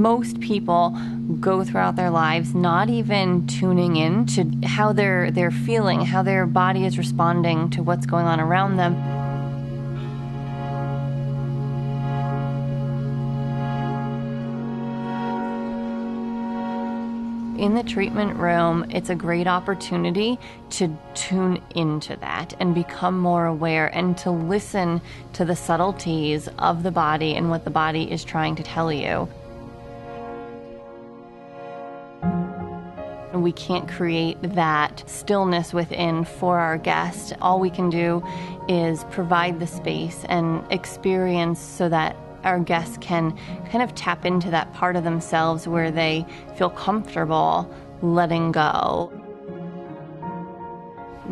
Most people go throughout their lives not even tuning in to how they're feeling, how their body is responding to what's going on around them. In the treatment room, it's a great opportunity to tune into that and become more aware and to listen to the subtleties of the body and what the body is trying to tell you. We can't create that stillness within for our guest. All we can do is provide the space and experience so that our guests can kind of tap into that part of themselves where they feel comfortable letting go.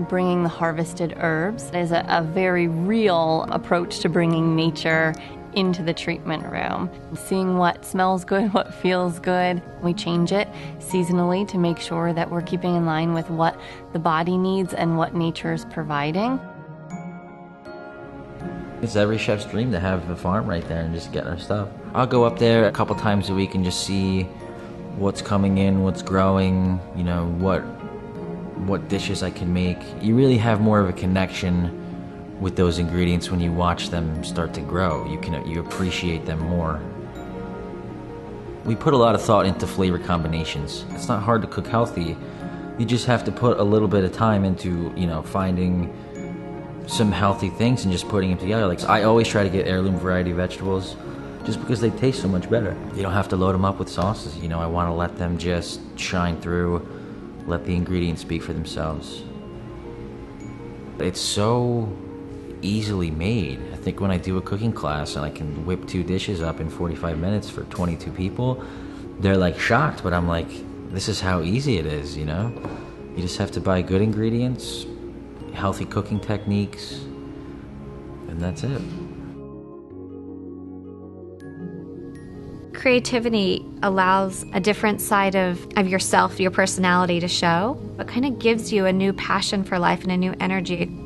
Bringing the harvested herbs is a very real approach to bringing nature into the treatment room. Seeing what smells good, what feels good. We change it seasonally to make sure that we're keeping in line with what the body needs and what nature is providing. It's every chef's dream to have a farm right there and just get our stuff. I'll go up there a couple times a week and just see what's coming in, what's growing, you know, what dishes I can make. You really have more of a connection with those ingredients when you watch them start to grow. You appreciate them more. We put a lot of thought into flavor combinations. It's not hard to cook healthy. You just have to put a little bit of time into, you know, finding some healthy things and just putting them together. Like, I always try to get heirloom variety vegetables just because they taste so much better. You don't have to load them up with sauces. You know, I want to let them just shine through, let the ingredients speak for themselves. It's so easily made. I think when I do a cooking class and I can whip 2 dishes up in 45 minutes for 22 people, they're like shocked, but I'm like, this is how easy it is, you know? You just have to buy good ingredients, healthy cooking techniques, and that's it. Creativity allows a different side of yourself, your personality to show. It kind of gives you a new passion for life and a new energy.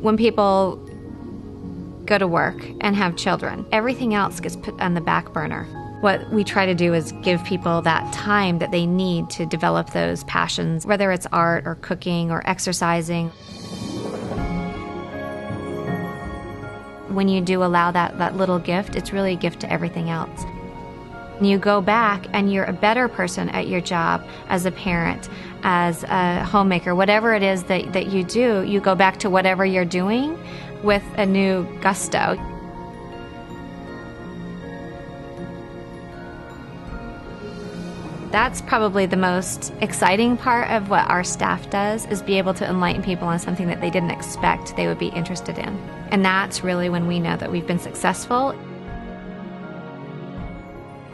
When people go to work and have children, everything else gets put on the back burner. What we try to do is give people that time that they need to develop those passions, whether it's art or cooking or exercising. When you do allow that little gift, it's really a gift to everything else. And you go back and you're a better person at your job as a parent, as a homemaker, whatever it is that you do, you go back to whatever you're doing with a new gusto. That's probably the most exciting part of what our staff does, is be able to enlighten people on something that they didn't expect they would be interested in. And that's really when we know that we've been successful.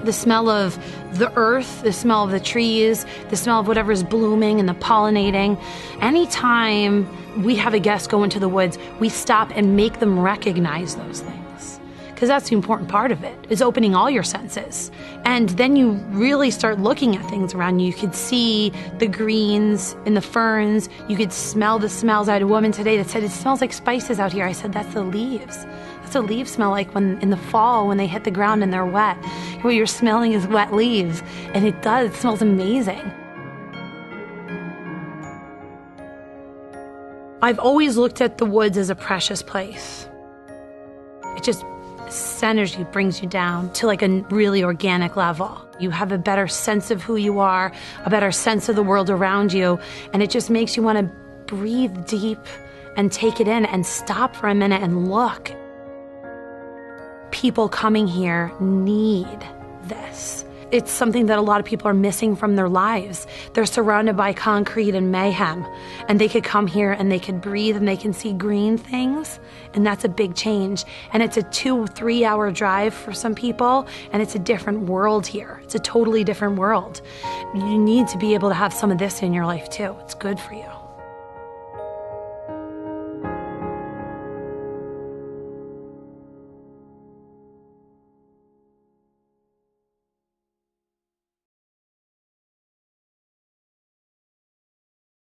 The smell of the earth, the smell of the trees, the smell of whatever is blooming and the pollinating. Anytime we have a guest go into the woods, we stop and make them recognize those things. Because that's the important part of it, is opening all your senses. And then you really start looking at things around you. You could see the greens and the ferns. You could smell the smells. I had a woman today that said, it smells like spices out here. I said, that's the leaves. That's what leaves smell like when in the fall when they hit the ground and they're wet. What you're smelling is wet leaves. And it does, it smells amazing. I've always looked at the woods as a precious place. It just centers you, brings you down to like a really organic level. You have a better sense of who you are, a better sense of the world around you, and it just makes you want to breathe deep and take it in and stop for a minute and look. People coming here need this. It's something that a lot of people are missing from their lives. They're surrounded by concrete and mayhem, and they could come here and they could breathe and they can see green things, and that's a big change. And it's a 2-3 hour drive for some people, and it's a different world here. It's a totally different world. You need to be able to have some of this in your life too. It's good for you.